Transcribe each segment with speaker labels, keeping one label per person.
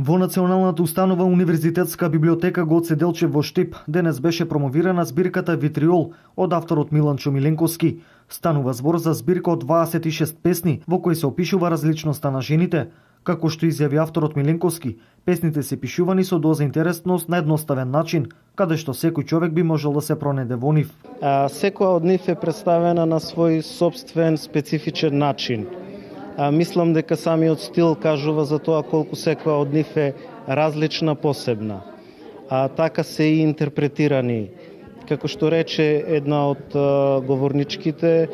Speaker 1: Во Националната установа Универзитетска библиотека Гоце Делчев во Штип денес беше промовирана збирката Витриол од авторот Миланчо Миленковски. Станува збор за збирка од 26 песни во кои се опишува различноста на жените. Како што изјави авторот Миленковски, песните се пишувани со доза интересност на едноставен начин, каде што секој човек би можел да се пронеде во нив.
Speaker 2: Секоја од нив е представена на свој собствен специфичен начин. Мислам дека самиот стил кажува за тоа колку секоја од нив е различна, посебна. Така се и интерпретирани. Како што рече една од говорничките,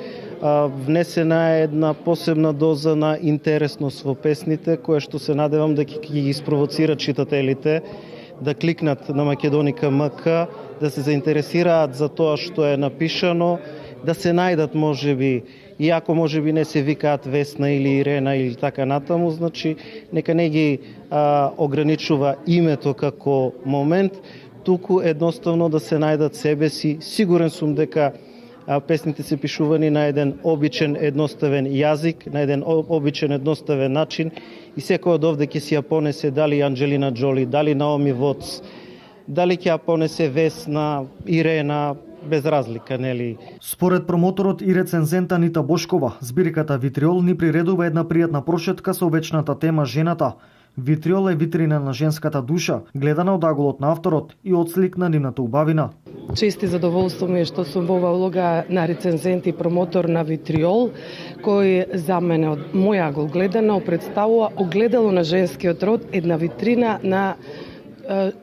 Speaker 2: внесена е една посебна доза на интересност во песните, која што се надевам да ќе ги испровоцира читателите да кликнат на Македоника МК, да се заинтересираат за тоа што е напишано, да се најдат можеби, иако можеби не се викаат Весна или Ирена или така натаму, значи нека не ги ограничува името како момент, туку едноставно да се најдат себе си. Сигурен сум дека песните се пишувани на еден обичен едноставен јазик, на еден обичен едноставен начин и секој од овде ќе си ја понесе дали Анџелина Џоли, дали Наоми Воц, дали ќе ја понесе Весна, Ирена, без разлика, нели?
Speaker 1: Според промоторот и рецензента Нита Бошкова, збирката Витриол ни приредува една пријатна прошетка со вечната тема жената. Витриол е витрина на женската душа, гледана од аголот на авторот и одслик на нивната убавина.
Speaker 3: Чест и задоволство ми е што сум во улога на рецензент и промотор на Витриол, кој за мене од мој агол гледано представува огледало на женскиот род, една витрина на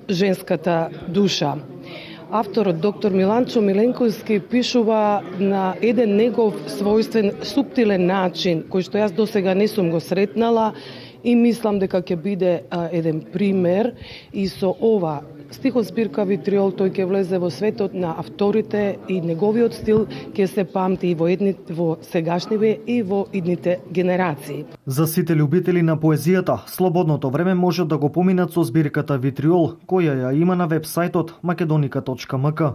Speaker 3: женската душа. Авторот доктор Миланчо Миленковски пишува на еден негов својствен, суптилен начин, кој што јас досега не сум го сретнала и мислам дека ќе биде еден пример и со ова стихот збирка Витриол тој ќе влезе во светот на авторите и неговиот стил ќе се памти и во сегашниве и во идните генерации.
Speaker 1: За сите љубители на поезијата, слободното време можат да го поминат со збирката Витриол, која ја има на веб-сајтот makedonika.mk.